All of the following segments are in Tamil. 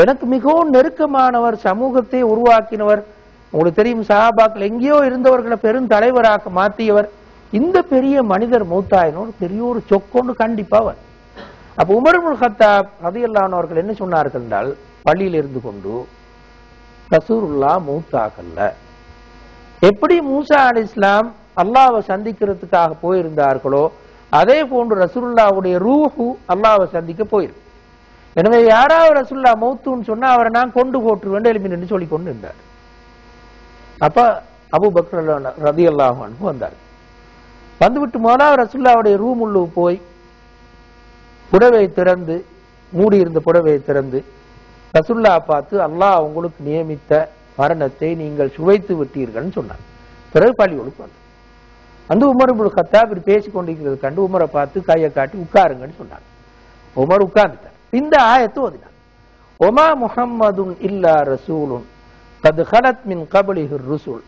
எனக்கு மிகவும் நெருக்கமானவர், சமூகத்தை உருவாக்கினவர். உங்களுக்கு தெரியும், சஹாபாக்கள் எங்கேயோ இருந்தவர்களை பெரும் தலைவராக மாற்றியவர். இந்த பெரிய மனிதர் மூத்தாயினோர் பெரிய ஒரு சொக்கொண்டு கண்டிப்பா அவர். அப்ப உமர் இப்னு கத்தாப் ரலியல்லாஹு அன்ஹு அவர்கள் என்ன சொன்னார்கள் என்றால், பள்ளியில் இருந்து கொண்டு ரசூலுல்லாஹ் மூத்தாகல்ல. எப்படி மூசா அலைஹிஸ்ஸலாம் அல்லாஹ்வை சந்திக்கிறதுக்காக போயிருந்தார்களோ அதே போன்று ரசூலுல்லாஹ்வுடைய ரூஹு அல்லாஹ்வை சந்திக்க போயிருக்கு. எனவே யாராவது ரசூலுல்லாஹ் மௌத்துன்னு சொன்னா அவரை நான் கொண்டு போட்டுருவேன் எழுப்பி நின்று சொல்லி கொண்டு இருந்தார். அப்ப அபூபக்கர் ரலியல்லாஹு அன்ஹு வந்தார். வந்துவிட்டு முதலாவது ரசூலுல்லாஹ்வுடைய ரூம் உள்ள போய் புடவை திறந்து, மூடி இருந்த புடவையை திறந்து ரசூலுல்லாஹ் பார்த்து, அல்லாஹ் உங்களுக்கு நியமித்த மரணத்தை நீங்கள் சுவைத்து விட்டீர்கள் சொன்னார். பிறகு பள்ளியோடு வந்து அந்த உமர் இப்னு கத்தாப் இப்படி பேசிக் கொண்டிருக்கிறது கண்டு உமரை பார்த்து கையை காட்டி உட்காருங்கன்னு சொன்னாங்க. உமர் உட்கார்ந்துட்டார். இந்த ஆயத்து ஓதினார். ஒமா முஹம்மதுன் இல்லா ரசூலுன் கத் ஹலத் மின் கப்லிஹிர் ருசுல்.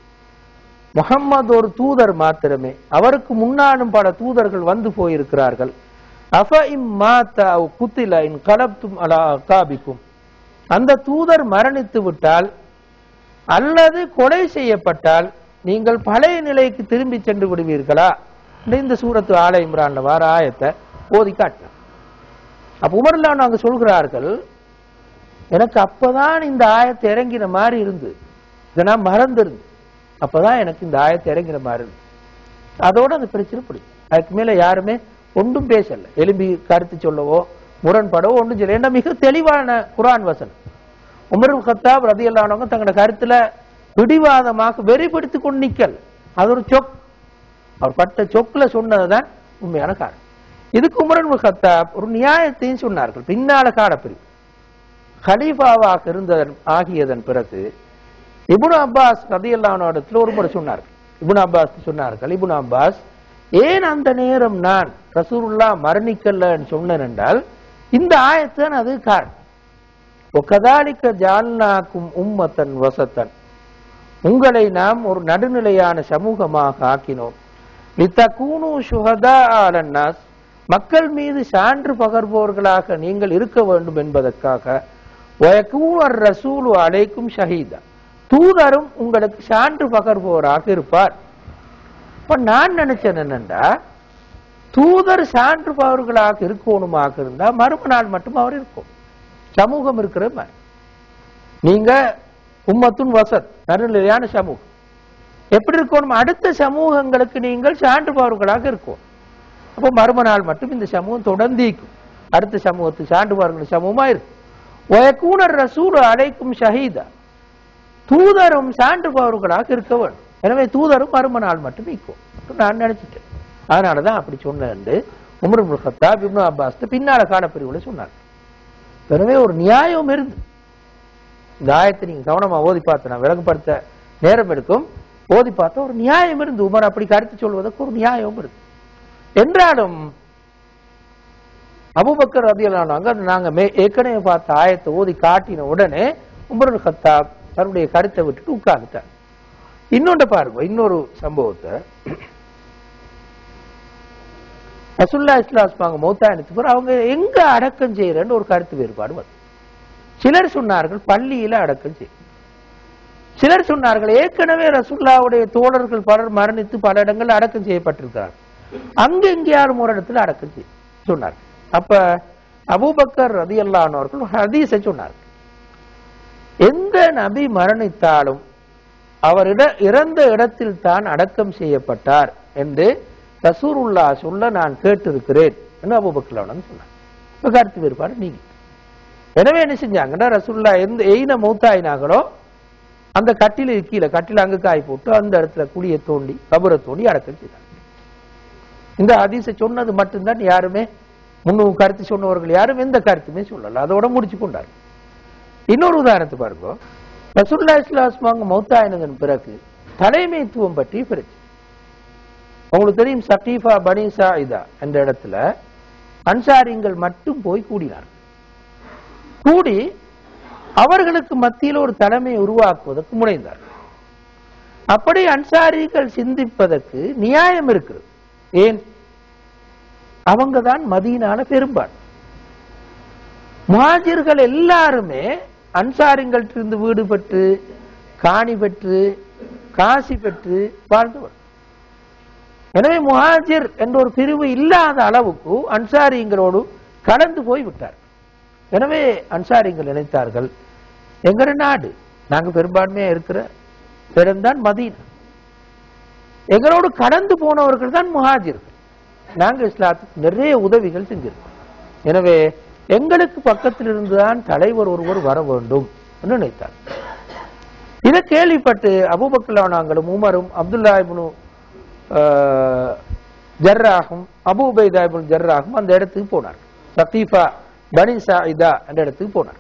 முஹம்மது ஒரு தூதர் மாத்திரமே, அவருக்கு முன்னாலும் பல தூதர்கள் வந்து போயிருக்கிறார்கள். அஃப இம் மாத அவ் குத்தில இன் கலப்தும் அலா அகாபிக்கும். அந்த தூதர் மரணித்து விட்டால் அல்லது கொலை செய்யப்பட்டால் நீங்கள் பழைய நிலைக்கு திரும்பி சென்று விடுவீர்களா? இந்த சூரத்து ஆல இம்ரான்ல வார ஆயத்தை ஓதி காட்டினார். அப்ப உமர்லாம் நாங்க சொல்கிறார்கள், எனக்கு அப்பதான் இந்த ஆயத்தை இறங்கின மாதிரி இருந்து, இதை நான் மறந்துருந்து, அப்பதான் எனக்கு இந்த ஆயத்தை இறங்கின மாதிரி இருந்து. அதோட அந்த பிரச்சனை பிடிக்கும். அதுக்கு மேல யாருமே ஒன்றும் பேசல, எலும்பி கருத்து சொல்லவோ முரண்படவோ ஒன்றும் சொல்ல. ஏன்னா மிக தெளிவான குர்ஆன் வசனம். உமர் இப்னு கத்தாப் ரலியல்லாஹு அன்ஹு தங்களோட கருத்துல பிடிவாதமாக வெறி பிடித்துக் கொண்டு நிக்கல். அது ஒரு சொக், அவர் பட்ட சொக்குல சொன்னதுதான் உண்மையான காரணம். இதுக்கு உமர் இப்னு கத்தாப் ஒரு நியாயத்தையும் சொன்னார்கள். பின்னால காலப்பிரிவு ஹலீஃபாவாக இருந்ததன் ஆகியதன் பிறகு இப்னு அப்பாஸ் ரலியல்லாஹு அன்ஹு இடத்துல ஒரு முறை சொன்னார்கள். இப்னு அப்பாஸ் சொன்னார்கள், இப்னு அப்பாஸ், ஏன் அந்த நேரம் நான் ரசூலுல்லாஹ் மரணிக்கலன்னு சொன்னேன் என்றால் இந்த ஆயத்தான் அது காரணம். وَكَذَلِكَ جَعَلْنَاكُمْ أُمَّةً وَسَطًا. உங்களை நாம் ஒரு நடுநிலையான சமூகமாக ஆக்கினோம். لِتَكُونُوا شُهَدَاءَ عَلَى النَّاسِ. மக்கள் மீது சான்று பகர்பவர்களாக நீங்கள் இருக்க வேண்டும் என்பதற்காக. وَيَكُونَ الرَّسُولُ عَلَيْكُمْ شَهِيدًا. தூதரும் உங்களுக்கு சான்று பகர்பவராக இருப்பார். இப்ப நான் நினைச்சேன் என்னண்டா, தூதர் சான்று பகர்வர்களாக இருக்கணுமாக இருந்தா மறும நாள் மட்டும் அவர் இருக்கும், சமூகம் இருக்கிற மாதிரி. நீங்க உம்மத்துன் வசத், நடுநிலையான சமூகம் எப்படி இருக்கணும், அடுத்த சமூகங்களுக்கு நீங்கள் சான்று பகர்வர்களாக இருக்கும். அப்போ மறும நாள் மட்டும் இந்த சமூகம் தொடர்ந்திக்கும், அடுத்த சமூகத்து சான்று பகர்வர்கள் சமூகமா இருக்கும். وَيَكُونَ الرَّسُولُ عَلَيْكُمْ شَهِيدًا. தூதரும் சான்று பகர்வர்களாக இருக்க வேண்டும். எனவே தூதரும் மறும நாள் மட்டும் இருக்கும் நான் நினைச்சிட்டேன். அதனாலதான் அப்படி சொன்னேன் உமர் இப்னு கத்தாப் இப்னு அப்பாஸ் பின்னால காலப்பிரிவுல சொன்னார். எனவே ஒரு நியாயம் இருந்து, இந்த ஆயத்தை நீங்க கவனமா ஓதி பார்த்து, நான் விளங்கப்படுத்த நேரம் எடுக்கும், ஓதி பார்த்த ஒரு நியாயம் இருந்து, உமர் அப்படி கருத்து சொல்வதற்கு ஒரு நியாயம் இருந்து. என்றாலும் அபூபக்கர் ரலியல்லாஹு அன்ஹு நாங்க ஏற்கனவே பார்த்த ஆயத்தை ஓதி காட்டின உடனே உமர் இப்னு கத்தாப் தன்னுடைய கருத்தை விட்டுட்டு உட்கார்ந்துட்டார். இன்னொன்று பாருங்க, இன்னொரு சம்பவத்தை. ரசூலுல்லாஹி ஸல்லல்லாஹு அலைஹி வஸல்லம் மௌத்தாயினத்துக்கு பிறகு அவங்க எங்க அடக்கம் செய்யறன்னு ஒரு கருத்து வேறுபாடு வந்து. சிலர் சொன்னார்கள் பள்ளியில அடக்கம் செய்ய, சிலர் சொன்னார்கள் ஏற்கனவே ரசூலுல்லாஹ்வுடைய தோழர்கள் பலர் மரணித்து பல இடங்கள் அடக்கம் செய்யப்பட்டிருக்கிறார்கள், அங்க எங்கேயாரும் ஒரு இடத்துல அடக்கம் செய்ய சொன்னார்கள். அப்ப அபூபக்கர் ரலியல்லாஹு அன்ஹு அவர்கள் ஹதீஸை சொன்னார்கள், எந்த நபி மரணித்தாலும் அவர் இறந்த இடத்தில் தான் அடக்கம் செய்யப்பட்டார் என்று ரசூலுல்லாஹ் சொல்ல நான் கேட்டிருக்கிறேன் என்று அபூபக்கர் சொன்னார். கருத்து வேறுபாடு நீங்க. எனவே என்ன செஞ்சாங்கன்னா, ரசூலுல்லாஹ் எந்த மௌத்தாயினாங்களோ அந்த கட்டில கீழே, கட்டில அங்க காய் போட்டு அந்த இடத்துல குழியை தோண்டி கபரை தோண்டி அடக்கம் செய்தார். இந்த ஹதீஸை சொன்னது மட்டும்தான், யாருமே முன்னும் கருத்து சொன்னவர்கள் யாரும் எந்த கருத்துமே சொல்லல, அதோட முடிச்சு கொண்டார். இன்னொரு உதாரணத்தை பாருங்க. ரசூலுல்லாஹி ஸல்லல்லாஹு அலைஹி வஸல்லம் மௌத்தாயினதன் பிறகு தலைமைத்துவம் பற்றி பிரச்சனை. உங்களுக்கு தெரியும், சகீஃபா பனி சாயிதா என்ற இடத்துல அன்சாரிகள் மட்டும் போய் கூடினார். கூடி அவர்களுக்கு மத்தியில் ஒரு தலைமையை உருவாக்குவதற்கு முனைந்தார். அப்படி அன்சாரிகள் சிந்திப்பதற்கு நியாயம் இருக்கிறது. ஏன்? அவங்க தான் மதீனால பெரும்பான்மை. முஹாஜிர்கள் எல்லாருமே அன்சாரிகளிலிருந்து வீடு பெற்று காணி பெற்று காசி பெற்று வாழ்ந்தவர். எனவே முஹாஜிர் என்ற ஒரு பிரிவு இல்லாத அளவுக்கு அன்சாரிங்களோடு கலந்து போய் விட்டார். எனவே அன்சாரிகள் நினைத்தார்கள், எங்கட நாடு, நாங்க பெரும்பான்மையா இருக்கிற இடம்தான் மதீனா, எங்களோடு கடந்து போனவர்கள் தான் முஹாஜிர்கள், நாங்க இஸ்லாத்துக்கு நிறைய உதவிகள் செஞ்சிருக்கோம், எனவே எங்களுக்கு பக்கத்தில் இருந்துதான் தலைவர் ஒருவர் வர வேண்டும் என்று நினைத்தார். இதை கேள்விப்பட்டு அபூபக்கர் நாங்களும் உமரும் அப்துல்லா இப்னு ஜர்ராஹும் அபூ உபைதா இப்னு ஜர்ராஹும் அந்த இடத்துக்கு போனார். சகீஃபா பனி சாயிதா என்ற இடத்துக்கு போனார்.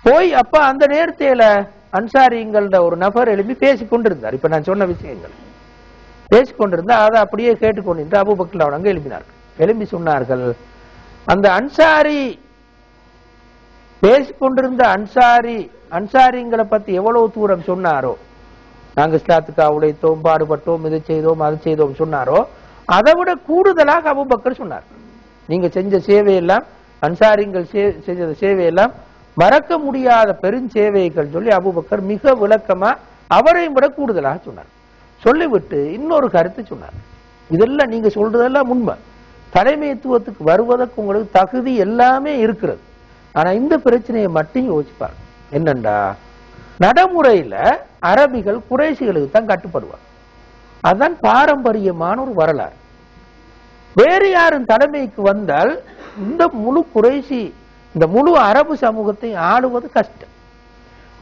போய் அப்ப அந்த நேரத்தில அன்சாரிங்கள ஒரு நபர் எழுப்பி பேசிக் கொண்டிருந்தார். இப்ப நான் சொன்ன விஷயங்கள் பேசிக்கொண்டிருந்தா அதை அப்படியே கேட்டுக்கொண்டு அபூபக்கர் அவங்க எழுப்பினார்கள். எழுப்பி சொன்னார்கள், அந்த அன்சாரி பேசிக்கொண்டிருந்த அன்சாரிங்களை பத்தி எவ்வளவு தூரம் சொன்னாரோ, நாங்க இஸ்லாத்துக்காக உழைத்தோம், பாடுபட்டோம், இதை செய்தோம், அது செய்தோம் சொன்னாரோ, அதை விட கூடுதலாக அபூபக்கர் சொன்னார். நீங்க செஞ்ச சேவையெல்லாம், அன்சாரிங்கள் செஞ்ச சேவையெல்லாம் மறக்க முடியாத பெருஞ்சேவைகள் சொல்லி அபூபக்கர் மிக விளக்கமா அவரையும் விட கூடுதலாக சொன்னார். சொல்லிவிட்டு இன்னொரு கருத்து சொன்னார், இதெல்லாம் நீங்க சொல்றதெல்லாம் உண்மை, தலைமைத்துவத்துக்கு வருவதற்கு உங்களுக்கு தகுதி எல்லாமே இருக்கிறது, ஆனா இந்த பிரச்சனையை மட்டும் யோசிப்பார். என்னண்டா, நடைமுறையில அரபிகள் குறைஷிகளுக்கு தான் கட்டுப்படுவார், அதுதான் பாரம்பரியமான ஒரு வரலாறு. வேறு யாரும் தலைமைக்கு வந்தால் இந்த முழு குறைஷி, இந்த முழு அரபு சமூகத்தை ஆளுவது கஷ்டம்.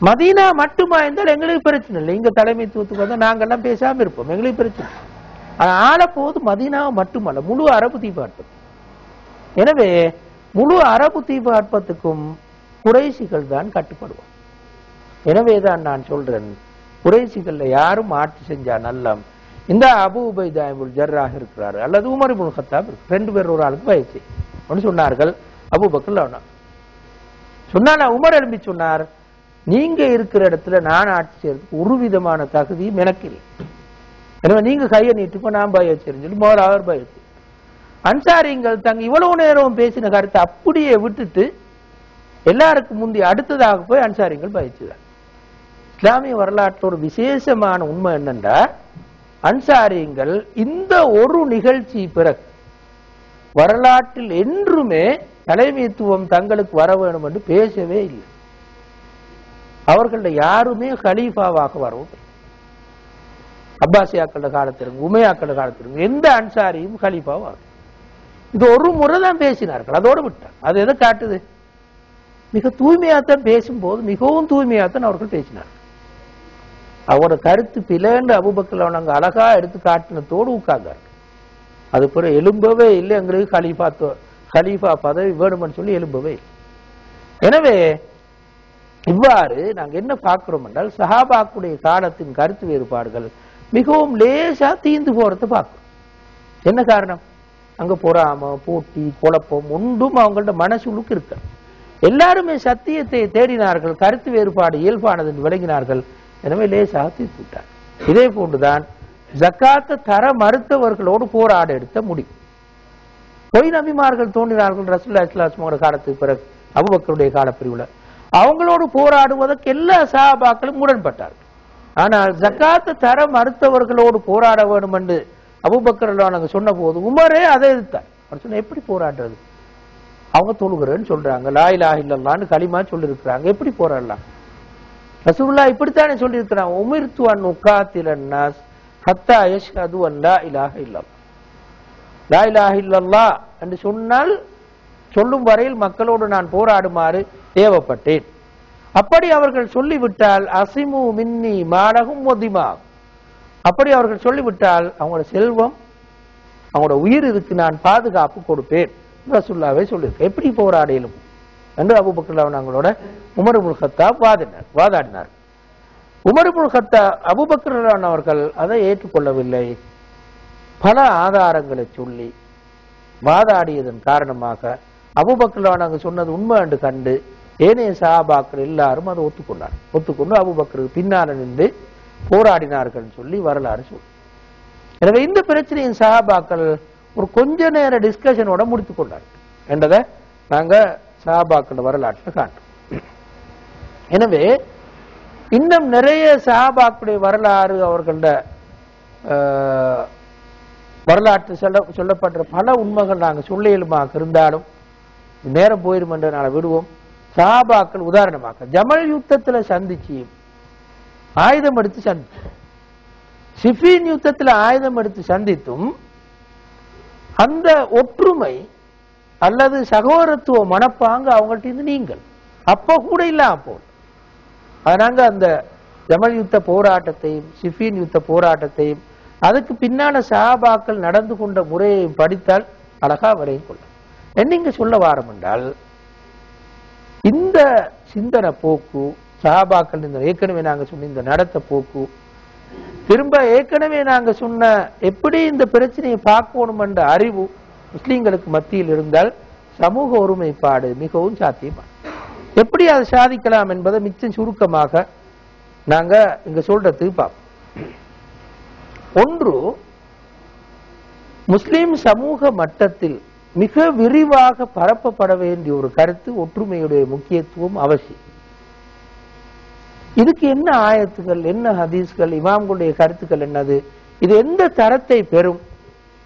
மதீனா மட்டுமா இருந்தால் எங்களுக்கு பிரச்சனை இல்லை, இங்க தலைமைத்துவத்துக்கு வந்தா நாங்கெல்லாம் பேசாம இருப்போம், எங்களுக்கு பிரச்சனை. ஆளப்போது மதீனாவை மட்டுமல்ல, முழு அரபு தீபாட்பம். எனவே முழு அரபு தீபாட்பத்துக்கும் குறைஷிகள் தான் கட்டுப்படுவார். எனவேதான் நான் சொல்றேன், குறைஷிகள்ல யாரும் ஆட்சி செஞ்சா நல்லம், இந்த அபூ உபைதா இப்னு ஜர்ராஹ் இருக்கிறாரு அல்லது உமர் இப்னு கத்தாப், ரெண்டு பேர் ஒரு ஆளுக்கு வயசு சொன்னார்கள். அபூபக்கர் சொன்னா உமர் எழுப்பி சொன்னார், நீங்க இருக்கிற இடத்துல நான் ஆட்சி செய்யறதுக்கு ஒரு விதமான தகுதியும் எனக்கு இல்லை, எனவே நீங்க கையை நீட்டுக்கோ, நான் பய வச்சிருன்னு சொல்லி முதல்ல அவர் பய வச்சு, அன்சாரிங்கள் தங்க இவ்வளவு நேரம் பேசின கருத்தை அப்படியே விட்டுட்டு எல்லாருக்கும் முந்தி அடுத்ததாக போய் அன்சாரிங்கள் பயிற்சிதான். இஸ்லாமிய வரலாற்று ஒரு விசேஷமான உண்மை என்னென்றா, அன்சாரிங்கள் இந்த ஒரு நிகழ்ச்சி பிறகு வரலாற்றில் என்றுமே தலைமைத்துவம் தங்களுக்கு வர வேண்டும் என்று பேசவே இல்லை. அவர்கள யாருமே கலீஃபாவாக வரவும், அப்பாசியாக்கள காலத்திற்கு உமையாக்கள காலத்திற்கு எந்த அன்சாரியும் கலீஃபாவாக, இது ஒரு முறை தான் பேசினார்கள், அதோடு விட்டார். அது எதை காட்டுது, மிக தூய்மையாத்தான் பேசும்போது மிகவும் தூய்மையாத்தான் அவர்கள் பேசினார்கள். அவரோட கருத்து பிளேண்டு அபூபக்கர் அவங்க அழகா எடுத்து காட்டினத்தோடு உட்கார்ந்தார்கள். அது பிறகு எலும்பவே இல்லை, எங்களுக்கு கலீஃபா பதவி வேணும்னு சொல்லி எலும்பவே இல்லை. எனவே இவ்வாறு நாங்கள் என்ன பார்க்கிறோம் என்றால், சஹாபாக்குடைய காலத்தின் கருத்து வேறுபாடுகள் மிகவும் லேசா தீர்ந்து போறதை பார்க்கிறோம். என்ன காரணம், அங்க பொறாம போட்டி குழப்பம் ஒன்றும் அவங்கள்ட்ட மனசுளுக்கு இருக்க, எல்லாருமே சத்தியத்தை தேடினார்கள், கருத்து வேறுபாடு இயல்பானது என்று விளங்கினார்கள், எனவே லேசாக தீர்த்து விட்டார். இதே போன்றுதான் ஜக்காத்தை தர மறுத்தவர்களோடு போராட எடுத்த முடிவு. பொய் நபிமார்கள் தோன்றினார்கள் ரசூலுல்லாஹி ஸல்லல்லாஹு அலைஹி வஸல்லம் காலத்துக்கு பிறகு அபூபக்கருடைய காலப்பிரிவுல, அவங்களோடு போராடுவதற்கு எல்லா சஹாபாக்களும் உடன்பட்டார்கள். ஆனால் ஜக்காத்தை தர மறுத்தவர்களோடு போராட வேண்டும் என்று அபூபக்கர் சொன்ன போது உமரே அதை எதிர்த்தார். அவர் சொன்ன, எப்படி போராடுறது, அவங்க தொழுகிறேன்னு சொல்றாங்க, லா இலாஹ இல்லல்லாஹ்னு கலிமா சொல்லியிருக்கிறாங்க, எப்படி போராடலாம்? ரசூலுல்லாஹ் இப்படித்தானே சொல்லியிருக்கிறாங்க, உமிர்து அன் உகாத்திலன் நாஸ் ஹத்தா யஷ்ஹது அன் லா இலாஹ இல்லல்லாஹ், லா இலாஹ இல்லல்லாஹ் என்று சொன்னால் சொல்லும் வரையில் மக்களோடு நான் போராடுமாறு ஏவப்பட்டேன். அப்படி அவர்கள் சொல்லிவிட்டால் அசிமு மின்னி மாலகும் ஒதிமா, அப்படி அவர்கள் சொல்லிவிட்டால் அவங்களோட செல்வம் அவங்களோட உயிர் இதுக்கு நான் பாதுகாப்பு கொடுப்பேன் ரசூலுல்லாஹ்வே சொல்லியிருக்க, எப்படி போராடிலும் என்று அபூபக்கர் அவங்களோட Umar ibn Khattab வாதாடினார். Umar ibn Khattab Abu Bakr அவர்கள் அதை ஏற்றுக்கொள்ளவில்லை. பல ஆதாரங்களை சொல்லி வாதாடியதன் காரணமாக அபூபக்கர் நாங்கள் சொன்னது உண்மை என்று கண்டு ஏனைய சஹாபாக்கள் எல்லாரும் அதை ஒத்துக்கொண்டு அபூபக்கருக்கு பின்னால நின்று போராடினார்கள் சொல்லி வரலாறு சொல்லு. எனவே இந்த பிரச்சனையின் சஹாபாக்கள் ஒரு கொஞ்ச நேர டிஸ்கஷனோட முடித்துக் கொண்டார்கள் என்றதை நாங்க சஹாபாக்கள் வரலாற்றில் காட்டுறோம். எனவே இன்னும் நிறைய சஹாபாக்களுடைய வரலாறு அவர்களோட வரலாற்று சொல்லப்படுற பல உண்மைகள் நாங்கள் சொல்ல இயலுமாக இருந்தாலும் நேரம் போயிரும் என்றனால விடுவோம். சஹாபாக்கள் உதாரணமாக ஜமல் யுத்தத்தில் சந்திச்சு ஆயுதம் எடுத்து சந்தித்தோம். சிஃபீன் யுத்தத்தில் ஆயுதம் எடுத்து சந்தித்தும் அந்த ஒற்றுமை அல்லது சகோதரத்துவ மனப்பாங்க அவங்கள்ட்ட இருந்து நீங்கள் அப்ப கூட இல்லாம போல். அதனாங்க அந்த ஜமல் யுத்த போராட்டத்தையும் சிஃபீன் யுத்த போராட்டத்தையும் அதுக்கு பின்னால சஹாபாக்கள் நடந்து கொண்ட முறையை படித்தால் அழகா வரையும் கொள்ள. என்னங்க சொல்ல வாரம் என்றால் இந்த சிந்தனை போக்கு சஹாபாக்கள் இந்த ஏற்கனவே நாங்க சொன்ன இந்த நடத்த போக்கு திரும்ப ஏற்கனவே நாங்க சொன்ன எப்படி இந்த பிரச்சனையை பார்க்கணும் என்ற அறிவு முஸ்லீம்களுக்கு மத்தியில் இருந்தால் சமூக ஒருமைப்பாடு மிகவும் சாத்தியமா. எப்படி அதை சாதிக்கலாம் என்பதை மிச்சம் சுருக்கமாக நாங்க இங்க சொல்றதுக்கு பார்ப்போம். ஒன்று, முஸ்லிம் சமூக மட்டத்தில் மிக விரிவாக பரப்பப்பட வேண்டிய ஒரு கருத்து ஒற்றுமையுடைய முக்கியத்துவம் அவசியம். இதுக்கு என்ன ஆயத்துகள், என்ன ஹதீஸ்கள், இமாம்களுடைய கருத்துக்கள் என்னது, இது எந்த தரத்தை பெறும்,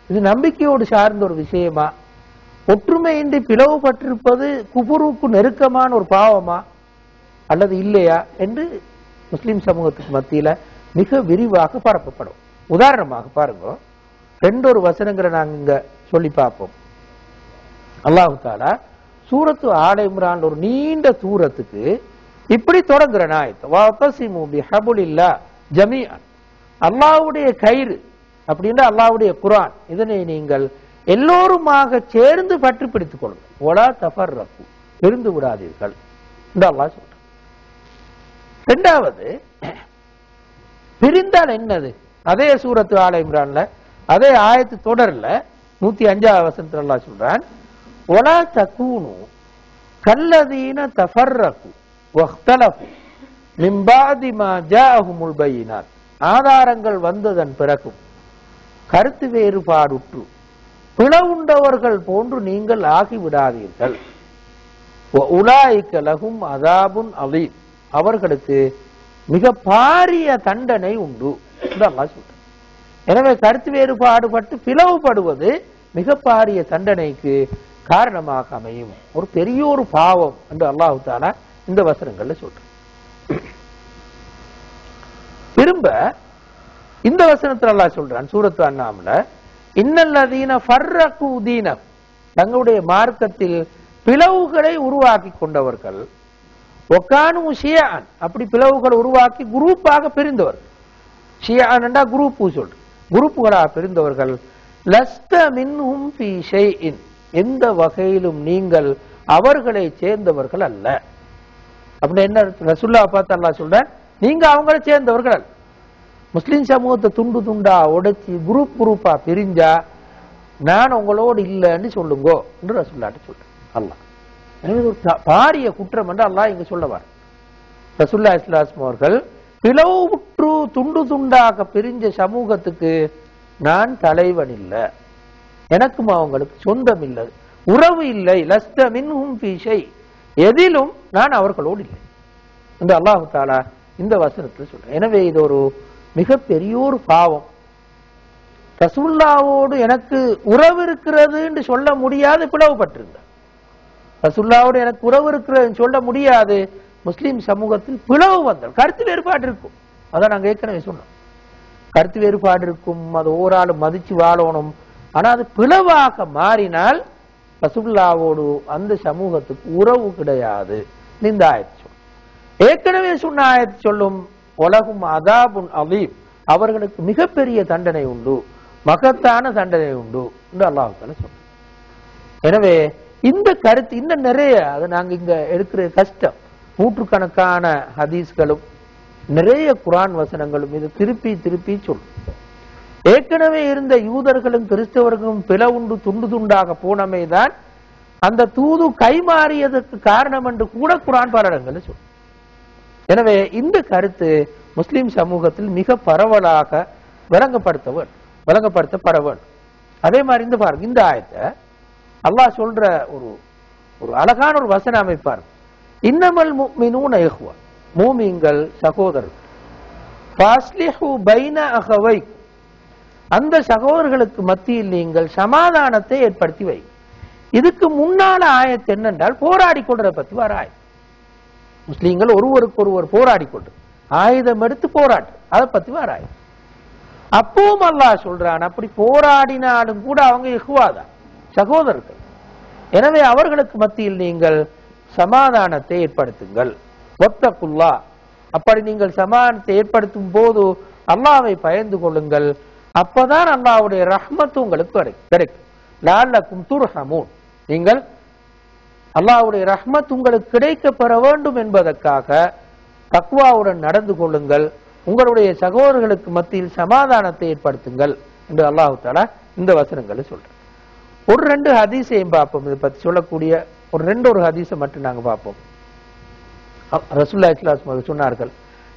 இது நம்பிக்கையோடு சார்ந்த ஒரு விஷயமா, ஒற்றுமையின்றி பிளவுபட்டிருப்பது குஃபுருக்கு நெருக்கமான ஒரு பாவமா அல்லது இல்லையா என்று முஸ்லிம் சமூகத்துக்கு மத்தியில மிக விரிவாக பரப்பப்படும். உதாரணமாக பாருங்க, ரெண்டொரு வசனங்களை நாங்க இங்க சொல்லி பார்ப்போம். அல்லாஹு தஆலா சூரத்து ஆல இம்ரான் ஒரு நீண்ட தூரத்துக்கு இப்படி தொடங்குற ஆயத்து, வஅதஸிமு பிஹப்லில்லாஹ் ஜமீஅன், அல்லாஹ்வுடைய கயிறு அப்படின்னா அல்லாஹ்வுடைய குர்ஆன், இதனை நீங்கள் எல்லோருமாக சேர்ந்து பற்றி பிடித்துக் கொள்ளுங்கள், வலா தஃபர்ரகு, பிரிந்து விடாதீர்கள் என்று அல்லாஹ் சொல்றான். இரண்டாவது, பிரிந்தால் என்னது, அதே சூரத்து ஆல இம்ரான்ல அதே ஆயத்து தொடர்ல 105வது வசனத்துல அல்லாஹ் சொல்றான், வலா தகூனு கல்லதீன தஃபர்ரகு வக்தலஃபு மின் பாதி மா ஜாஅஹுமுல் பையினாத், ஆதாரங்கள் வந்ததன் பிறகும் கருத்து வேறுபாடுற்று பிளவுண்டவர்கள் போன்று நீங்கள் ஆகிவிடாதீர்கள், உலாயிக லஹும் அஸாபுன் அலீம், அவர்களுக்கு மிக பாரிய தண்டனை உண்டு என்று அல்லாஹ் சொல்றார். எனவே கருத்து வேறுபாடு பட்டு பிளவுபடுவது மிக பாரிய தண்டனைக்கு காரணமாக அமையும், ஒரு பெரிய ஒரு பாவம் என்று அல்லாஹு தஆலா இந்த வசனங்கள்ல சொல்றார். திரும்ப இந்த வசனத்துல அல்லாஹ் சொல்றான் சூரத்து அன்ஆம்ல, இன்னல்லதீன ஃபர்ரகு தீனஹும், தங்களுடைய மார்க்கத்தில் பிளவுகளை உருவாக்கி கொண்டவர்கள், வகானு ஷியஅன், அப்படி பிளவுகளை உருவாக்கி குரூப்பாக பிரிந்தவர்கள், ஷியஅன் என்றா குரூப் சொல்ற, குரூப்புகளாக பிரிந்தவர்கள், லஸ்த மின்ஹும் ஃபீ ஷைஇன், எந்த வகையிலும் நீங்கள் அவர்களை சேர்ந்தவர்கள் அல்ல. அப்படி என்ன ரசூலுல்லாஹ் பார்த்து அல்லாஹ் சொல்றான், நீங்க அவங்களை சேர்ந்தவர்கள் அல்ல. முஸ்லிம் சமூகத்தை துண்டு துண்டா உடைச்சி குரூப் குரூப்பா பிரிஞ்சா நான் உங்களோடு இல்லைன்னு சொல்லுங்க என்று ரசூலுல்லாஹ் சொல்றேன் அல்லாஹ். எனவே ஒரு பாரிய குற்றம் என்று அல்லாஹ் இங்க சொல்லவார். ரசூலுல்லாஹி ஸல்லல்லாஹு அலைஹி வஸல்லம் அவர்கள் பிளவுற்று துண்டு துண்டாக பிரிஞ்ச சமூகத்துக்கு நான் தலைவன் இல்லை, எனக்கும் அவங்களுக்கு சொந்தம் இல்லை, உறவு இல்லை, லஸ்த மின்ஹும் ஃபீ ஷை, எதிலும் நான் அவர்களோடு இல்லை என்று அல்லாஹு தஆலா இந்த வசனத்தில் சொல்றேன். எனவே இது ஒரு மிகப்பெரிய ஒரு பாவம். ரசூலுல்லாவோடு எனக்கு உறவு இருக்கிறது என்று சொல்ல முடியாது, பிளவுபட்டிருந்த ரசூலுல்லாவோடு எனக்கு உறவு இருக்கிறது சொல்ல முடியாது, முஸ்லிம் சமூகத்தில் பிளவு வந்தால் கருத்து வேறுபாடு இருக்கும். அதான் நாங்கள் ஏற்கனவே சொன்னோம், கருத்து வேறுபாடு இருக்கும், அது ஓராளு மதிச்சு வாழணும். ஆனா அது பிளவாக மாறினால் ரசூலுல்லாவோடு அந்த சமூகத்துக்கு உறவு கிடையாது. இந்த ஆயத்து சொல்லும், ஏற்கனவே சொன்ன ஆயத்து சொல்லும், உலகும் அஸாபுன் அலீம், அவர்களுக்கு மிகப்பெரிய தண்டனை உண்டு, மகத்தான தண்டனை உண்டு என்று அல்லாஹ் தஆலா சொல்றார். எனவே இந்த கருத்து இன்னும் நிறைய, அது நாங்க இங்க எடுக்கிற கஷ்டம், நூற்றுக்கணக்கான ஹதீஸ்களும் நிறைய குர்ஆன் வசனங்களும் இது திருப்பி திருப்பி சொல்லும். ஏற்கனவே இருந்த யூதர்களும் கிறிஸ்தவர்களும் பிளவுண்டு துண்டு துண்டாக போனமைதான் அந்த தூது கைமாறியதற்கு காரணம் என்று கூட குர்ஆன் பல இடங்களில் சொல்லும். எனவே இந்த கருத்து முஸ்லிம் சமூகத்தில் மிக பரவலாக வழங்கப்படுத்தப்பட வேண்டும். அதே மாதிரி இந்த பாருங்க, இந்த ஆயத்தை அல்லாஹ் சொல்ற ஒரு அழகான ஒரு வசன அமைப்பார், இன்னமல் முஃமினூன இஹ்வா, மூமின்கள் சகோதரர்கள். ஃபாஸ்லிஹு பைன அகவைக்கும், அந்த சகோதரர்களுக்கு மத்தியில் நீங்கள் சமாதானத்தை ஏற்படுத்தி வை. இதுக்கு முன்னால ஆயத்து என்னென்றால் போராடி கொள்றத பத்தி வர ஆயத்து. முஸ்லீம்கள் ஒருவருக்கு ஒருவர் போராடி கொண்டு ஆயுதம் எடுத்து போராட்டு, அதை பத்தி வர ஆயத்து. அப்பவும் அல்லாஹ் சொல்றான், அப்படி போராடினாலும் கூட அவங்க இஹ்வாதான், சகோதரர்கள். எனவே அவர்களுக்கு மத்தியில் நீங்கள் சமாதானத்தை ஏற்படுத்துங்கள். வத்தகுல்லா, அப்படி நீங்கள் சமாதானத்தை ஏற்படுத்தும் போது அல்லாஹ்வை பயந்து கொள்ளுங்கள். அப்பதான் அல்லாஹ்வுடைய ரஹ்மத் உங்களுக்கு கிடைக்கும். லஅல்லக்கும் துர்ஹமூன், நீங்கள் அல்லாஹ்வுடைய ரஹ்மத் உங்களுக்கு கிடைக்க பெற வேண்டும் என்பதற்காக தக்வாவுடன் நடந்து கொள்ளுங்கள். உங்களுடைய சகோதரர்களுக்கு மத்தியில் சமாதானத்தை ஏற்படுத்துங்கள் என்று அல்லாஹ் தஆலா இந்த வசனங்களை சொல்றார். ஒரு ரெண்டு ஹதீஸையும் பார்ப்போம். இதை பத்தி சொல்லக்கூடிய ஒரு ஹதீஸை மட்டும் நாங்க பார்ப்போம். ரசூலுல்லாஹி ஸல்லல்லாஹு அலைஹி வஸல்லம் சொன்னார்கள்,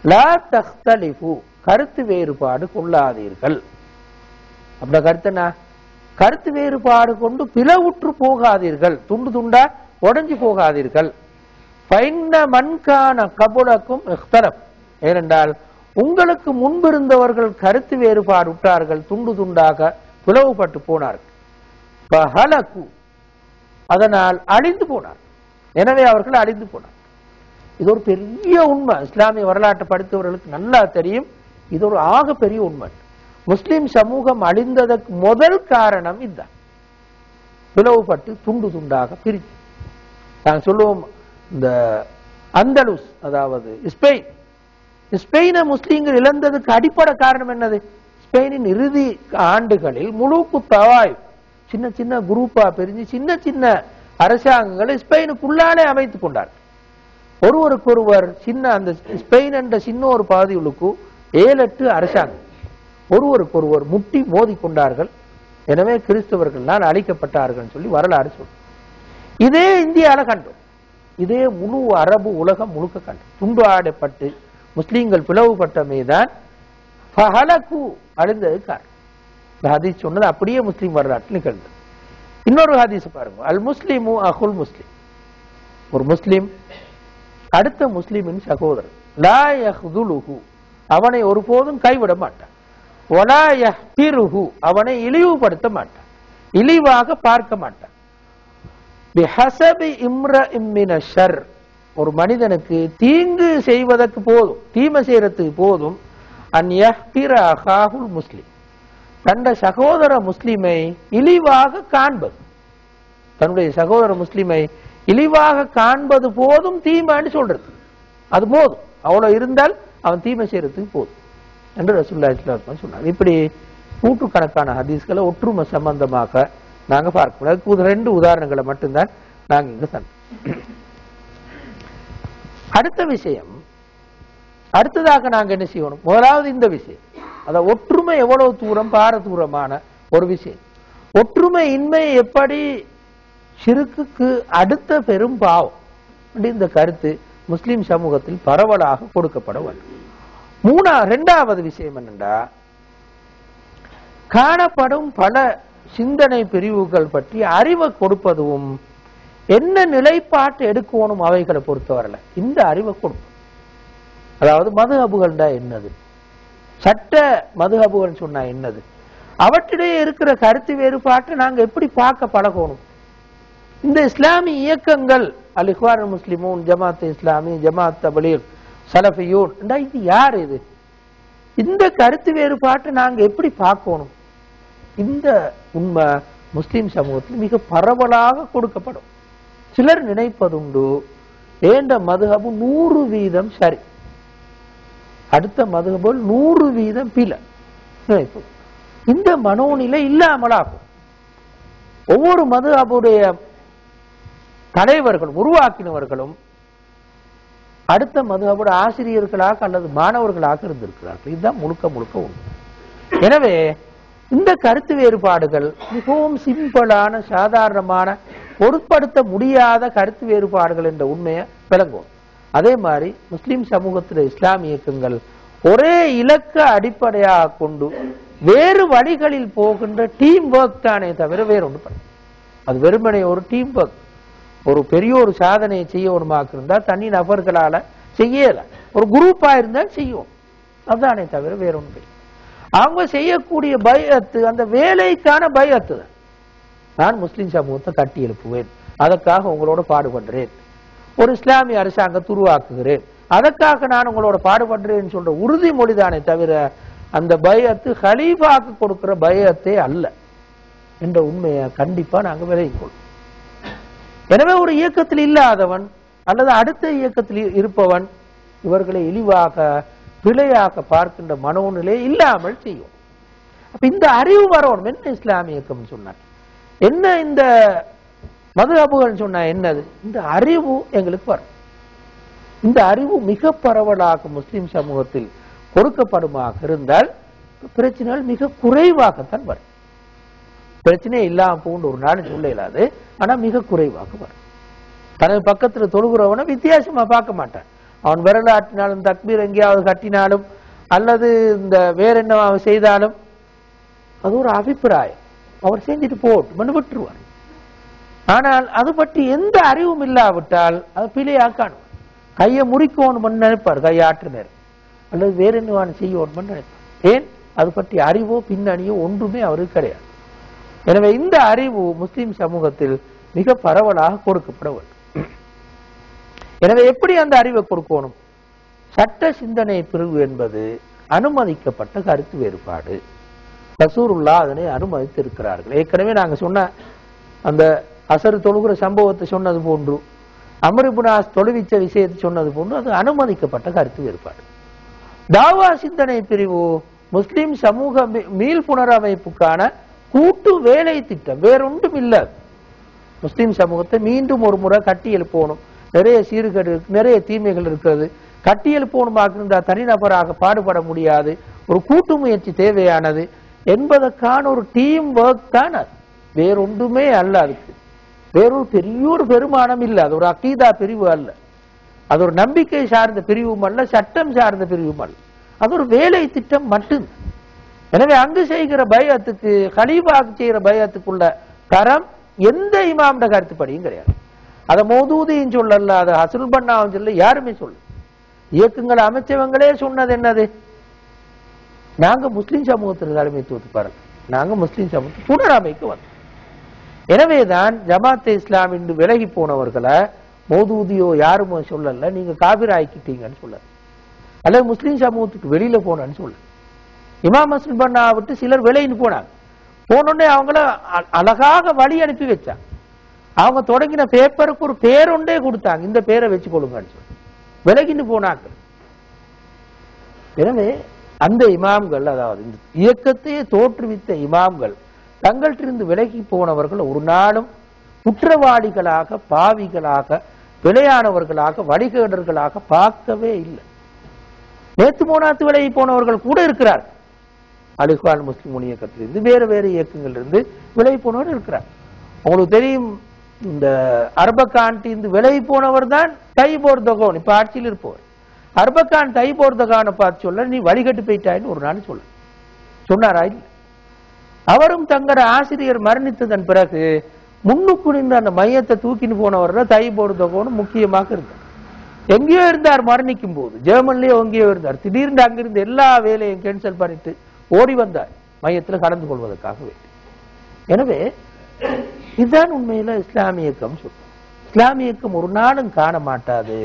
லா தக்தலிஃபு, கருத்து வேறுபாடு கொள்ளாதீர்கள். அப்படின்னா கருத்துனா, கருத்து வேறுபாடு கொண்டு பிளவுற்று போகாதீர்கள், துண்டு துண்டா உடைஞ்சு போகாதீர்கள். ஃபைன்ன மன்கான கபுலக்கும் இஹ்தலப், ஏனென்றால் உங்களுக்கு முன்பிருந்தவர்கள் கருத்து வேறுபாடு விட்டார்கள், துண்டு துண்டாக பிளவுபட்டு போனார்கள். ஃபஹலகு, அதனால் அழிந்து போனார். எனவே அவர்கள் அழிந்து போனார். இது ஒரு பெரிய உண்மை. இஸ்லாமிய வரலாற்றை படித்தவர்களுக்கு நல்லா தெரியும். இது ஒரு ஆக பெரிய உண்மை. முஸ்லிம் சமூகம் அழிந்ததற்கு முதல் காரணம் இதுதான், பிளவுபட்டு துண்டு துண்டாக பிரிச்சு. நாங்கள் சொல்லுவோம், இந்த அந்தலுஸ், அதாவது ஸ்பெயினை முஸ்லீம்கள் இழந்ததுக்கு அடிப்படை காரணம் என்னது? ஸ்பெயினின் இறுதி ஆண்டுகளில் முழுக்கு தவாய் சின்ன சின்ன குரூப்பா பிரிஞ்சு சின்ன சின்ன அரசாங்கங்களை ஸ்பெயினுக்குள்ளாலே அமைத்துக் கொண்டார். ஒருவருக்கொருவர் சின்ன அந்த ஸ்பெயின் என்ற சின்ன ஒரு பகுதிகளுக்கு 7-8 அரசாங்கம் ஒருவருக்கொருவர் முட்டி மோதி கொண்டார்கள். எனவே கிறிஸ்தவர்கள் தான் அழிக்கப்பட்டார்கள் சொல்லி வரலாறு சொல்லும். இதே இந்தியால கண்டோம், இதே முழு அரபு உலகம் முழுக்க கண்டோம். துண்டு ஆடப்பட்டு முஸ்லீம்கள் பிளவுபட்டமேதான் அழிந்தது காரணம். ஹதீஸ் சொன்னது அப்படியே முஸ்லீம் வரலாற்றில் நிகழ்ந்தது. இன்னொரு ஹதீஸ் பாருங்க, அல் முஸ்லிமு அஹுல் முஸ்லிம், ஒரு முஸ்லிம் அடுத்த முஸ்லிமின் சகோதரர். லா யஹ்துலுஹு, அவனை ஒருபோதும் கைவிட மாட்டான். வலா யஹ்பிருஹு, அவனை இழிவுபடுத்த மாட்டான், இழிவாக பார்க்க மாட்டான். பிஹஸபி இம்ரஇம் மின ஷர், ஒரு மனிதனுக்கு தீங்கு செய்வதற்கு போதும், தீமை செய்யறதுக்கு போதும், அன் யஹ்பிர அஹாஹுல் முஸ்லிம், தன்னுடைய சகோதர முஸ்லிமை இழிவாக காண்பது. தன்னுடைய சகோதர முஸ்லிமை இழிவாக காண்பது போதும் தீமைன்னு சொல்றது, அது போதும். அவ்வளவு இருந்தால் அவன் தீமை செய்யறதுக்கு போதும் என்று ரசூலுல்லாஹி ஸல்லல்லாஹு அலைஹி வஸல்லம் சொன்னார். இப்படி நூற்றுக்கணக்கான ஹதீஸ்களை ஒற்றுமை சம்பந்தமாக நாங்க பார்க்கணும். அதுக்கு 2 உதாரணங்களை மட்டும்தான் நாங்க இங்க சொன்னோம். அடுத்த விஷயம், அடுத்ததாக நாங்க என்ன செய்யணும்? முதலாவது இந்த விஷயம், அத ஒற்றுமை எவ்வளவு தூரம் பாரதூரமான ஒரு விஷயம். ஒற்றுமை இன்மை எப்படி ஷிர்க்குக்கு அடுத்த பெரும் பாவம், இந்த கருத்து முஸ்லிம் சமூகத்தில் பரவலாக கொடுக்கப்பட வேண்டும். 2வது விஷயம் என்னென்றா, காணப்படும் பல சிந்தனை பிரிவுகள் பற்றி அறிவை கொடுப்பதும், என்ன நிலைப்பாட்டு எடுக்கணும் அவைகளை பொறுத்தவரையில இந்த அறிவை கொடுப்போம். அதாவது மதுஹபுகள்டா என்னது, சட்ட மதுஹபுகள் சொன்னா என்னது, அவற்றிடையே இருக்கிற கருத்து வேறுபாட்டை நாங்க எப்படி பார்க்க பழகணும். இந்த இஸ்லாமிய இயக்கங்கள் அல் இக்வான் முஸ்லிமூன், ஜமாத் இஸ்லாமி, ஜமாத் தப்லீக், சலஃபியூன், இது யார்? இது இந்த கருத்து வேறுபாட்டை நாங்க எப்படி பார்க்கணும்? இந்த உண்மை முஸ்லிம் சமூகத்தில் மிக பரவலாக கொடுக்கப்படும். சிலர் நினைப்பதுண்டு, ஏண்ட மதுஹபு 100% சரி, அடுத்த மதுஹபு 100% பிழை நினைப்பது. இந்த மனோநிலை இல்லாமலாகும். ஒவ்வொரு மதுஹபுடைய தலைவர்களும் உருவாக்கினவர்களும் அடுத்த மதுஹபுடைய ஆசிரியர்களாக அல்லது மாணவர்களாக இருந்திருக்கிறார்கள். இதுதான் முழுக்க முழுக்க உண்மை. எனவே இந்த கருத்து வேறுபாடுகள் மிகவும் சிம்பிளான, சாதாரணமான, பொருட்படுத்த முடியாத கருத்து வேறுபாடுகள் என்ற உண்மையை விளங்கும். அதே மாதிரி முஸ்லிம் சமூகத்தில் இஸ்லாமிய இயக்கங்கள் ஒரே இலக்க அடிப்படையாக கொண்டு வேறு வழிகளில் போகின்ற டீம் ஒர்க் தானே தவிர வேறு ஒன்று பண்ண. அது வெறுமனே ஒரு டீம் ஒர்க். ஒரு பெரிய ஒரு சாதனையை செய்ய ஒருமாக்கு இருந்தால் தனி நபர்களால செய்யல. ஒரு குரூப்பா இருந்தால் செய்யும், அதுதானே தவிர வேற ஒன்று. அவங்க செய்யக்கூடிய பைஅத்து அந்த வேலைக்கான பைஅத்து தான். நான் முஸ்லிம் சமூகத்தை கட்டி எழுப்புவேன், அதற்காக உங்களோட பாடுபடுறேன், ஒரு இஸ்லாமிய அரசாங்கத்தை உருவாக்குகிறேன், அதற்காக நான் உங்களோட பாடுபடுறேன்னு சொல்ற உறுதிமொழி தானே தவிர அந்த பைஅத்து ஹலீஃபாக்கு கொடுக்கிற பைஅத்தே அல்ல என்ற உண்மையை கண்டிப்பா நாங்க விலகிக் கொள்வோம். எனவே ஒரு இயக்கத்தில் இல்லாதவன் அல்லது அடுத்த இயக்கத்தில் இருப்பவன் இவர்களை இழிவாக பிழையாக பார்க்கின்ற மனோநிலை இல்லாமல் செய்யும். அப்ப இந்த அறிவு வரணும். என்ன இஸ்லாமிய இயக்கம் சொன்னார், என்ன இந்த மதுஹபுகள் சொன்னா என்னது, இந்த அறிவு எங்களுக்கு வரும். இந்த அறிவு மிக பரவலாக முஸ்லிம் சமூகத்தில் கொடுக்கப்படுமாக இருந்தால் பிரச்சனைகள் மிக குறைவாகத்தான் வரும். பிரச்சனையே இல்லாம போன்ற ஒரு நாடு சொல்ல இயலாது, ஆனா மிக குறைவாக வரும். தனது பக்கத்துல தொழுகிறவனை வித்தியாசமா பார்க்க மாட்டான். அவன் விரலாட்டினாலும் தக்பீர் எங்கேயாவது கட்டினாலும் அல்லது இந்த வேற என்ன செய்தாலும் அது ஒரு அபிப்பிராயம், அவர் செஞ்சுட்டு போட்டு விட்டுருவார். ஆனால் அது பற்றி எந்த அறிவும் இல்லாவிட்டால் அது பிழையா காணும். கையை முறிக்கணும் நினைப்பார், கையாற்று நேரம் அல்லது வேற என்ன செய்யணும் நினைப்பார். ஏன், அது பற்றி அறிவோ பின்னணியோ ஒன்றுமே அவருக்கு கிடையாது. எனவே இந்த அறிவு முஸ்லிம் சமூகத்தில் மிக பரவலாக கொடுக்கப்பட வேண்டும். எனவே எப்படி அந்த அறிவை கொடுக்கணும்? சட்ட சிந்தனை பிரிவு என்பது அனுமதிக்கப்பட்ட கருத்து வேறுபாடு. ரசூலுல்லாஹ் அதனை அனுமதித்திருக்கிறார்கள். ஏற்கனவே நாங்க சொன்ன அந்த அசர் தொழுகிற சம்பவத்தை சொன்னது போன்று, அம்ர் இப்னு ஆஸ் தொழுவிச்ச விஷயத்தை சொன்னது போன்று அது அனுமதிக்கப்பட்ட கருத்து வேறுபாடு. தாவா சிந்தனை பிரிவு முஸ்லிம் சமூக மீள் புனரமைப்புக்கான கூட்டு வேலை திட்டம், வேறொன்றும் இல்லை. முஸ்லிம் சமூகத்தை மீண்டும் ஒரு முறை கட்டி எழுப்பணும், நிறைய சீர்கேடு நிறைய தீமைகள் இருக்கிறது, கட்டி எழுப்பணுமாக இருந்தால் தனிநபராக பாடுபட முடியாது, ஒரு கூட்டு முயற்சி தேவையானது என்பதற்கான ஒரு டீம் ஒர்க் தான் அது, வேறொன்றுமே அல்ல. அதுக்கு வேறொரு பெரிய ஒரு பெருமானம் இல்லை. அது ஒரு அகீதா பிரிவு அல்ல, அது ஒரு நம்பிக்கை சார்ந்த பிரிவும் அல்ல, சட்டம் சார்ந்த பிரிவும் அல்ல, அது ஒரு வேலை திட்டம் மட்டும். எனவே அங்கு செய்கிற பைஅத்துக்கு கலீஃபாக்கு செய்கிற பைஅத்துக்குள்ள தரம் எந்த இமாம்ட கருத்துப்படியும் கிடையாது. அதை மௌதூதியும் சொல்லல, அதை ஹசனுல் பன்னாவும் சொல்ல, யாருமே சொல்ல. இயக்கங்களை அமைச்சவங்களே சொன்னது என்னது, நாங்க முஸ்லிம் சமூகத்திற்கு தலைமைத்துவத்து பாருங்க, நாங்க முஸ்லிம் சமூகத்தை புனரமைக்க வந்தோம். எனவேதான் ஜமாத்தே இஸ்லாம் என்று விலகி போனவர்களை மௌதூதியோ யாருமோ சொல்லல, நீங்க காபிர் ஆக்கிட்டீங்கன்னு சொல்ல, அல்லது முஸ்லிம் சமூகத்துக்கு வெளியில போனன்னு சொல்ல. இமாம் ஹசன் பன்னா விட்டு சிலர் விலகின்னு போனாங்க. போனோடனே அவங்கள அழகாக வழி அனுப்பி வச்சாங்க. அவங்க தொடங்கின பேப்பருக்கு ஒரு பேரொண்டே கொடுத்தாங்க, இந்த பேரை வச்சு கொடுங்கன்னு சொல்லி விலகின்னு போனாங்க. எனவே அந்த இமாம்கள், அதாவது இந்த இயக்கத்தையே தோற்றுவித்த இமாம்கள் தங்கள்டிருந்து விலகி போனவர்கள் ஒரு நாளும் குற்றவாளிகளாக, பாவிகளாக, பிழையானவர்களாக, வழிகேடர்களாக பார்க்கவே இல்லை. நேத்து மோனாத்து விலகி போனவர்கள் கூட இருக்கிறார். அலிகான் முஸ்லிம் இயக்கத்திலிருந்து வேறு வேறு இயக்கங்கள் இருந்து விலகி போனவர் இருக்கிறார். உங்களுக்கு தெரியும், இந்த அர்பகான் விலகி போனவர் தான் தைபோர்தகான், இப்ப ஆட்சியில் இருப்பவர். அர்பகான் தைபோர்தகானை பார்த்து சொல்ல, நீ வழிகட்டு போயிட்டாயின்னு ஒரு நாள் சொல்ல சொன்னாரா? இல்லை. அவரும் தங்கட ஆசிரியர் மரணித்ததன் பிறகு முன்னுக்கு நின்று அந்த மையத்தை தூக்கின்னு போனவர் தான் தைபோர்தகான் முக்கியமாக இருந்தார். எங்கேயோ இருந்தார், மரணிக்கும் போது ஜெர்மன்லயோ எங்கேயோ இருந்தார். திடீர்னு அங்கிருந்து எல்லா வேலையும் கேன்சல் பண்ணிட்டு ஓடி வந்தார் மையத்தில் கலந்து கொள்வதற்காகவே. எனவே இதுதான் உண்மையில இஸ்லாமிய இயக்கம் சொல்லும். இஸ்லாமிய இயக்கம் ஒரு நாளும் காண மாட்டாது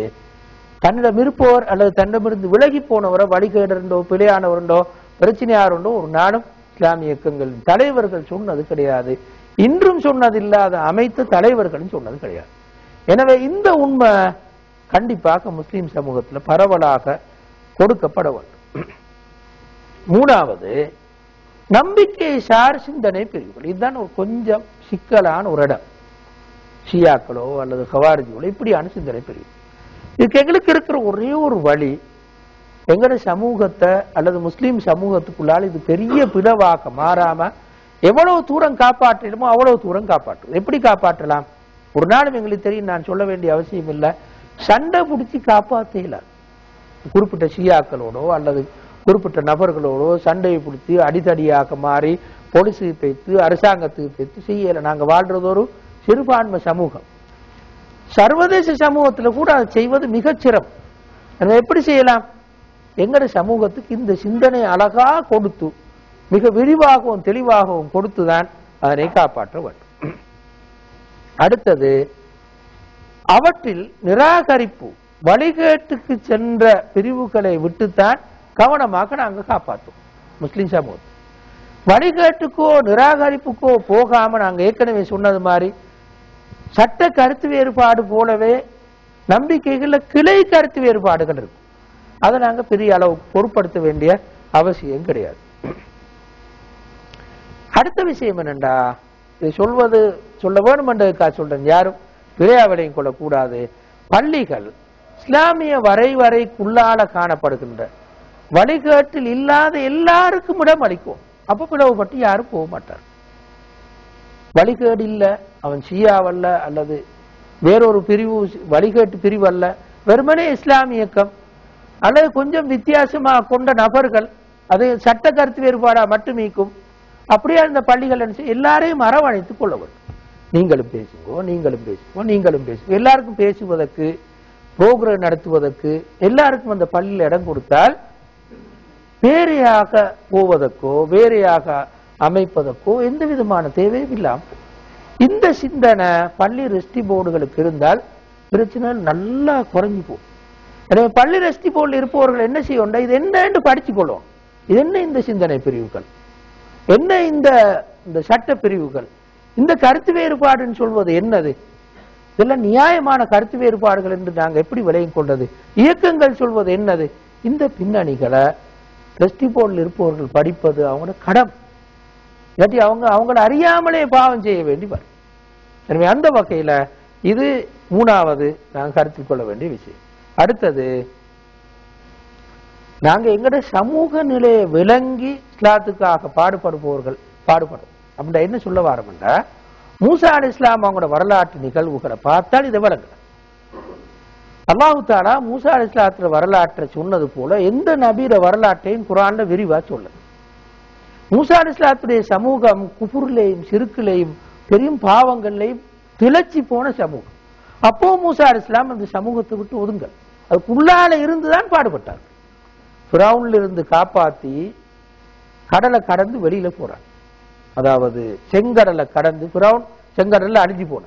தன்னிடம் இருப்பவர் அல்லது தன்னிடமிருந்து விலகி போனவரோ, வழிகேடருண்டோ, பிழையானவருண்டோ, பிரச்சனையாருண்டோ ஒரு நாளும் இஸ்லாமிய இயக்கங்களின் தலைவர்கள் சொன்னது கிடையாது. இன்றும் சொன்னதில்லாத அமைத்த தலைவர்களும் சொன்னது கிடையாது. எனவே இந்த உண்மை கண்டிப்பாக முஸ்லிம் சமூகத்தில் பரவலாக கொடுக்கப்பட வேண்டும். மூணாவது, நம்பிக்கை சார் சிந்தனை பிரிவுகள். இதுதான் ஒரு கொஞ்சம் சிக்கலான ஒரு இடம். ஷியாக்களோ அல்லது ஹவாரிஜிகளோ இப்படியான சிந்தனை பிரிவு. இதுக்கு எங்களுக்கு இருக்கிற ஒரே ஒரு வழி, எங்களுடைய சமூகத்தை அல்லது முஸ்லீம் சமூகத்துக்குள்ளால் இது பெரிய பிளவாக மாறாம எவ்வளவு தூரம் காப்பாற்றணுமோ அவ்வளவு தூரம் காப்பாற்றும். எப்படி காப்பாற்றலாம்? ஒரு நாளும் எங்களுக்கு தெரியும், நான் சொல்ல வேண்டிய அவசியம் இல்லை. சண்டை பிடிச்சி காப்பாற்றல. குறிப்பிட்ட ஷியாக்களோடோ அல்லது குறிப்பிட்ட நபர்களோடோ சண்டையை பிடித்து அடித்தடியாக மாறி போலீஸுக்கு பேத்து அரசாங்கத்துக்கு பேத்து செய்யல. நாங்கள் வாழ்றது ஒரு சிறுபான்மை சமூகம். சர்வதேச சமூகத்தில் கூட அதை செய்வது மிகச்சிறப்பு. எப்படி செய்யலாம்? எங்கட சமூகத்துக்கு இந்த சிந்தனை அழகா கொடுத்து மிக விரிவாகவும் தெளிவாகவும் கொடுத்துதான் அதனை காப்பாற்ற வேண்டும். அடுத்தது, அவற்றில் நிராகரிப்பு வழிகேட்டுக்கு சென்ற பிரிவுகளை விட்டுத்தான் கவனமாக நாங்கள் காப்பாற்றுவோம். முஸ்லிம் சமூகம் வழிகேட்டுக்கோ நிராகரிப்புக்கோ போகாம நாங்க ஏற்கனவே சொன்னது மாதிரி சட்ட கருத்து வேறுபாடு போலவே நம்பிக்கைகள்ல கிளை கருத்து வேறுபாடுகள் இருக்கும். அதை நாங்க பெரிய அளவு பொருட்படுத்த வேண்டிய அவசியம் கிடையாது. அடுத்த விஷயம் என்னண்டா, இதை சொல்ல வேணும் என்றதுக்காக சொல்றேன், யாரும் விளையாவலையும் கொள்ளக்கூடாது. பள்ளிகள் இஸ்லாமிய வரைவரைக்குள்ளால காணப்படுகின்ற வழிகேட்டில் இல்லாத எல்லாருக்கும் இடம் அளிக்கும். அப்ப பிளவுபட்டு யாரும் போக மாட்டார். வழிகேடு இல்ல, அவன் ஷியாவல்ல அல்லது வேறொரு பிரிவு வழிகேட்டு பிரிவு அல்ல, வெறுமனே இஸ்லாமிய இயக்கம் அல்லது கொஞ்சம் வித்தியாசமாக கொண்ட நபர்கள் அது சட்ட கருத்து வேறுபாடா மட்டுமீக்கும். அப்படியே அந்த பள்ளிகள் எல்லாரையும் அரவணைத்துக் கொள்ள வேண்டும். நீங்களும் பேசுங்கோ, நீங்களும் பேசுங்கோ, நீங்களும் பேசுங்க. எல்லாருக்கும் பேசுவதற்கு, புரோகிராம் நடத்துவதற்கு எல்லாருக்கும் அந்த பள்ளியில் இடம் கொடுத்தால் வேறையாக போவதற்கோ வேறையாக அமைப்பதற்கோ எந்த விதமான தேவையும் இல்லாமல் இந்த சிந்தனை பள்ளி ரெஸ்டி போர்டுகளுக்கு இருந்தால் பிரச்சனை நல்லா குறைஞ்சு போகும். எனவே பள்ளி ரெஸ்டி போர்டில் இருப்பவர்கள் என்ன செய்யணும், இது என்ன படிச்சு கொள்ளும், இது என்ன இந்த சிந்தனை பிரிவுகள், என்ன இந்த சட்ட பிரிவுகள், இந்த கருத்து வேறுபாடுன்னு சொல்வது என்னது, இதெல்லாம் நியாயமான கருத்து வேறுபாடுகள் என்று நாங்கள் எப்படி விளையும் கொண்டது, இயக்கங்கள் சொல்வது என்னது, இந்த பின்னணிகளை ரெஸ்டி போர்டில் இருப்பவர்கள் படிப்பது அவங்களோட கடம். இல்லாட்டி அவங்களை அறியாமலே பாவம் செய்ய வேண்டி வரும். எனவே அந்த வகையில இது மூணாவது நாங்கள் கருத்தில் கொள்ள வேண்டிய விஷயம். அடுத்தது, நாங்க எங்கட சமூக நிலையை விளங்கி இஸ்லாத்துக்காக பாடுபடுபவர்கள் பாடுபடும் அப்படின்னா என்ன சொல்ல வாரோம்னா, மூசா அலைஹிஸ்ஸலாம் அவங்களோட வரலாற்று நிகழ்வுகளை பார்த்தால் இதை விளங்கல. அல்லாஹ் தஆலா மூசா அலைஹிஸ்ஸலாத்துல வரலாற்றை சொன்னது போல எந்த நபியோட வரலாற்றையும் குர்ஆன்ல விரிவா சொல்லல. மூசா அலைஹிஸ்ஸலாத்துடைய சமூகம் குஃப்ரிலேயும் சிறுக்கிலேயும் பெரும் பாவங்கள்லையும் திளைச்சி போன சமூகம். அப்போ மூசா அலைஹிஸ்ஸலாம் அந்த சமூகத்தை விட்டு ஒதுங்கல், அதுக்குள்ளால இருந்துதான் பாடுபட்டார். ஃபிரௌன்ல இருந்து காப்பாத்தி கடலை கடந்து வெளியில போறாங்க. அதாவது செங்கடலை கடந்து, ஃபிரௌன் செங்கடல்ல அழிஞ்சு போன,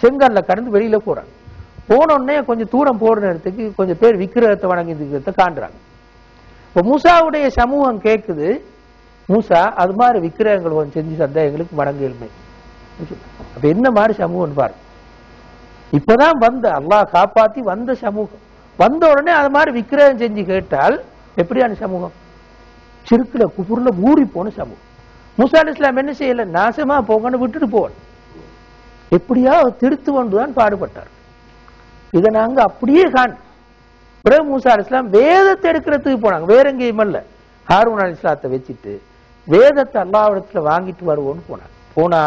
செங்கடலை கடந்து வெளியில போறாங்க. போனோடனே கொஞ்சம் தூரம் போற நேரத்துக்கு கொஞ்சம் பேர் விக்கிரகத்தை வணங்கி காண்றாங்க. இப்ப மூசாவுடைய சமூகம் கேட்குது, மூசா அது மாதிரி விக்கிரகங்கள் கொஞ்சம் செஞ்சு தந்தா எங்களுக்கு வணங்க இயலுமை. அப்ப என்ன மாதிரி சமூகம் பாரு, இப்பதான் வந்த அல்லாஹ் காப்பாத்தி வந்த சமூகம், வந்த உடனே அது மாதிரி விக்கிரகம் செஞ்சு கேட்டால் எப்படியான சமூகம், சிறுக்குல குஃப்ர்ல ஊறி போன சமூகம். மூசா அலைஹிஸ்ஸலாம் என்ன செய்யல, நாசமா போங்கன்னு விட்டுட்டு போவார், எப்படியா திருத்து கொண்டுதான் பாடுபட்டார். இதை நாங்க அப்படியே பிறகு மூசா அலைஹிஸ்ஸலாம் வேதத்தை எடுக்கிறதுக்கு போனாங்க, வேற எங்கேயும் அல்ல, ஹாரூன் அலைஹிஸ்ஸலாத்தை வச்சுட்டு வேதத்தை அல்லாஹ்விடத்துல வாங்கிட்டு வருவோன்னு போனாங்க. போனா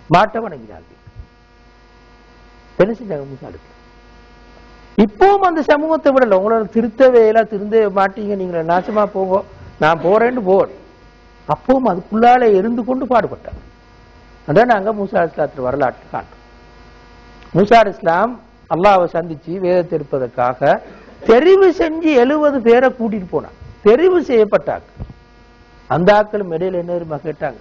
மாட்ட வணங்கினாங்க. என்ன செஞ்சாங்க மூசா அலைஹிஸ்ஸலாம்? இப்பவும் அந்த சமூகத்தை விடல, உங்களோட திருத்தவே எல்லாம் திருந்தே மாட்டீங்க, நீங்க நாசமா போங்க, நான் போறேன்னு போறேன். அப்பவும் அதுக்குள்ளால இருந்து கொண்டு பாடுபட்டாங்க. அதான் நாங்க மூசா அலைஹிஸ்ஸலாத்து வரலாற்று காண்றோம். மூசா அலைஹிஸ்ஸலாம் அல்லாஹ்வை சந்திச்சு வேதத்தை எடுப்பதற்காக தெரிவு செஞ்சு 70 பேரை கூட்டிட்டு போனாங்க. தெரிவு செய்யப்பட்டாங்க. அந்த ஆட்களும் இடையில என்ன கேட்டாங்க,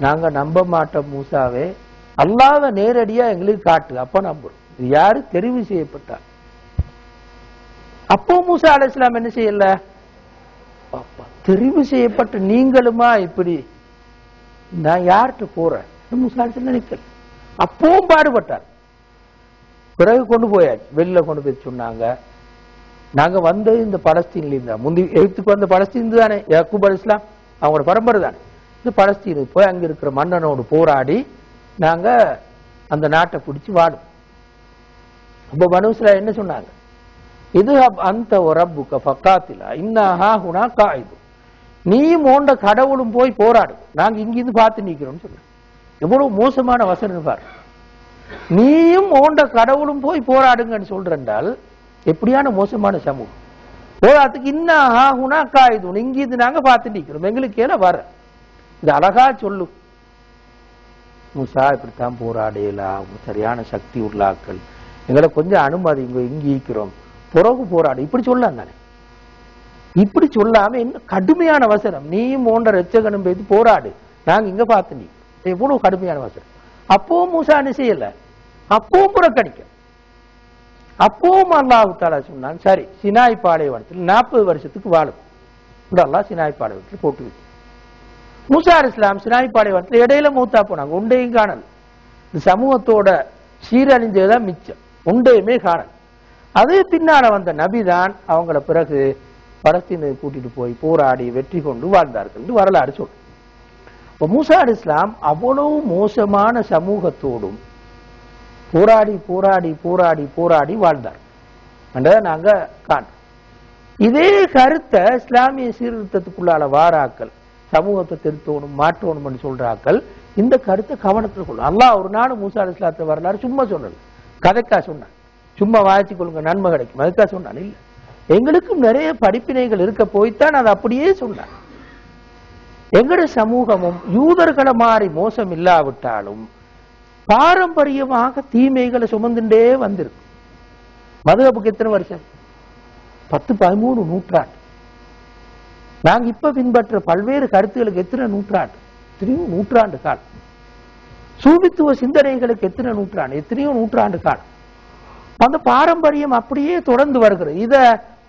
நாங்க நம்ப மாட்டோம் மூசாவே, அல்லாஹ்வை நேரடியா எங்களுக்கு காட்டு, அப்ப நம்புறோம். இது யாரு? தெரிவு செய்யப்பட்டாங்க. அப்போ மூசா அலைஹிஸ்ஸலாம் என்ன செய்யல, தெரிவு செய்யப்பட்ட நீங்களுமா இப்படி, நான் யார்கிட்ட போறேன் மூசா அலைஹிஸ்ஸலாம் நினைக்கல. அப்பவும் பாடுபட்டார். பிறகு கொண்டு போயாச்சு, வெளியில கொண்டு போய் சொன்னாங்க, நாங்க வந்தது இந்த பலஸ்தீன்ல இருந்தா, முந்தி எகிப்துக்கு வந்த பலஸ்தீன் தானே, யாக்கூப் அலைஹிஸ்ஸலாம் அவங்களோட பரம்பரை தானே, இந்த பலஸ்தீனுக்கு போய் அங்க இருக்கிற மன்னனோடு போராடி நாங்க அந்த நாட்டை பிடிச்சு வாடும். அப்ப பனூ இஸ்ராயீல் என்ன சொன்னாங்க, இது அந்த ரப்புக ஃபகாத்திலா இன்னா ஹாஹுனா காயிது, நீயும் ஓண்ட கடவுளும் போய் போராடும், நாங்க இங்கிருந்து பார்த்து நிக்கிறோம்னு சொன்னாங்க. எவ்வளவு மோசமான வசனம் பாரு, நீயும் ஓண்ட கடவுளும் போய் போராடுங்கன்னு சொல்றால் எப்படியான மோசமான சமூகம். போராட்டத்துக்கு இன்னா ஹாஹுனா காயிது, இங்கிருந்து நாங்க பார்த்து நிக்கிறோம், எங்களுக்கு ஏன்னா வர, இது அழகா சொல்லு மூசா, இப்படித்தான் போராடலாம், சரியான சக்தி உள்ளாக்கள், எங்களை கொஞ்சம் அனுமதி, இங்க இருக்கிறோம், பிறகு போராடு இப்படி சொல்லலாம் தானே. இப்படி சொல்லாம என்ன கடுமையான வசனம், நீயும் போன்ற ரச்சகனும் பேசி போராடு, நாங்க இங்க பார்த்து நீ எவ்வளவு கடுமையான வசனம். அப்பவும் மூசா என்ன செய்யல, அப்பவும் புறக்கணிக்க. அப்பவும் அல்லாஹ் தஆலா சொன்னான், சரி சினாய் பாலைவனத்தில் 40 வருஷத்துக்கு வாழும். அல்லாஹ் சினாய் பாலைவனத்தில் போட்டு வச்சு. மூசா அலைஹிஸ்ஸலாம் சினாய் பாலைவனத்தில் இடையில மூத்தா போனாங்க, ஒன்றையும் காணல். இந்த சமூகத்தோட சீரழிஞ்சதுதான் மிச்சம், ஒன்றையுமே காணல். அதே பின்னால வந்த நபிதான் அவங்கள பிறகு பலஸ்தீனுக்கு கூட்டிட்டு போய் போராடி வெற்றி கொண்டு வாழ்ந்தார்கள் என்று வரலாறு சொல்லும். மூசா அலைஹிஸ்ஸலாம் அவ்வளவு மோசமான சமூகத்தோடும் போராடி போராடி போராடி போராடி வாழ்ந்தார் என்றதை நாங்க காண்றோம். இதே கருத்தை இஸ்லாமிய சீர்திருத்தத்துக்குள்ளால வாராக்கள், சமூகத்தை திருத்தணும் மாற்றணும் சொல்றாக்கள், இந்த கருத்தை கவனத்தில் கொள்ளும். அல்லாஹ் ஒரு நாள் மூசா அலைஹிஸ்ஸலாத்து வரலாறு சும்மா சொன்னது, கதைக்கா சொன்னான், சும்மா வாய்ச்சி கொள்ளுங்க நன்மை கிடைக்கும் அதுக்கா சொன்னான். இல்ல, எங்களுக்கும் நிறைய படிப்பினைகள் இருக்க போய்த்தான் அது அப்படியே சொன்னான். எங்களுடைய சமூகமும் யூதர்களை மாறி மோசம் இல்லாவிட்டாலும் பாரம்பரியமாக தீமைகளை சுமந்துட்டே வந்திருக்கு. மதுஹபுக்கு எத்தனை வருஷம்? 10-13 நூற்றாண்டு. நாங்க இப்ப பின்பற்ற பல்வேறு கருத்துகளுக்கு எத்தனை நூற்றாண்டு? எத்தனையோ நூற்றாண்டு காலம். சூபித்துவ சிந்தனைகளுக்கு எத்தனை நூற்றாண்டு? எத்தனையோ நூற்றாண்டு காலம். அந்த பாரம்பரியம் அப்படியே தொடர்ந்து வருகிறது. இத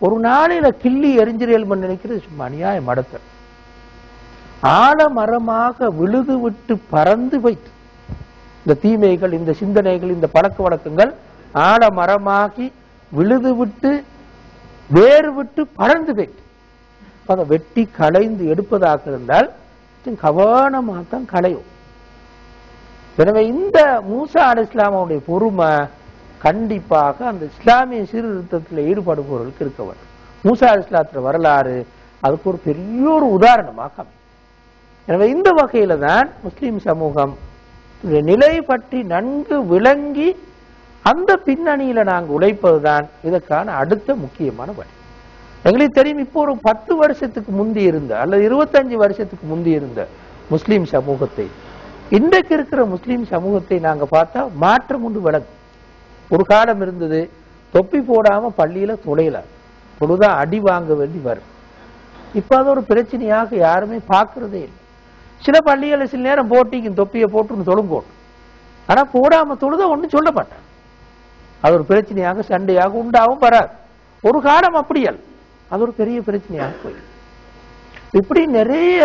ஒரு நாளையில கிள்ளி எரிஞ்சிரியல் நினைக்கிறது சும்மா அநியாயம். அடுத்த ஆழமரமாக விழுது விட்டு பறந்து போயிட்டு இந்த தீமைகள், இந்த சிந்தனைகள், இந்த பழக்க வழக்கங்கள் ஆழமரமாகி விழுது விட்டு வேறு விட்டு பறந்து போயிட்டு அதை வெட்டி களைந்து எடுப்பதாக இருந்தால் கவனமாகத்தான் களையும். எனவே இந்த மூசா அலைஹிஸ்ஸலாமுடைய பொறுமை கண்டிப்பாக அந்த இஸ்லாமிய சீர்திருத்தத்தில் ஈடுபடுபவர்களுக்கு இருக்க வேண்டும். மூசா அலைஹிஸ்ஸலாத்து வரலாறு அதுக்கு ஒரு பெரிய ஒரு உதாரணமாக. எனவே இந்த வகையில தான் முஸ்லிம் சமூகம் நிலை பற்றி நன்கு விளங்கி அந்த பின்னணியில நாங்கள் உழைப்பதுதான் இதற்கான அடுத்த முக்கியமான வழி. எங்களுக்கு தெரியும், இப்போ ஒரு 10 வருஷத்துக்கு முந்தி இருந்த அல்லது 25 வருஷத்துக்கு முந்தி இருந்த முஸ்லிம் சமூகத்தை இன்றைக்கு இருக்கிற முஸ்லிம் சமூகத்தை நாங்க பார்த்தா மாற்றம் உண்டு விளங்கும். ஒரு காலம் இருந்தது, தொப்பி போடாம பள்ளியில தொலைல தொழுதா அடி வாங்க வேண்டி வரும். இப்ப அது ஒரு பிரச்சனையாக யாருமே பார்க்கறதே இல்லை. சில பள்ளிகளை சில நேரம் போட்டிக்கு தொப்பியை போட்டு தொழுங்கோட்டும், ஆனா போடாம தொழுத ஒன்னும் சொல்ல மாட்டான். அது ஒரு பிரச்சனையாக சண்டையாக உண்டாவும் வராது. ஒரு காலம் அப்படியல் அது ஒரு பெரிய பிரச்சனையாக போயிடும். இப்படி நிறைய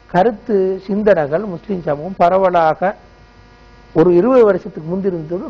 கருத்து சிந்தனைகள் முஸ்லிம் சமூகம் பரவலாக ஒரு 20 வருஷத்துக்கு முந்தி இருந்தது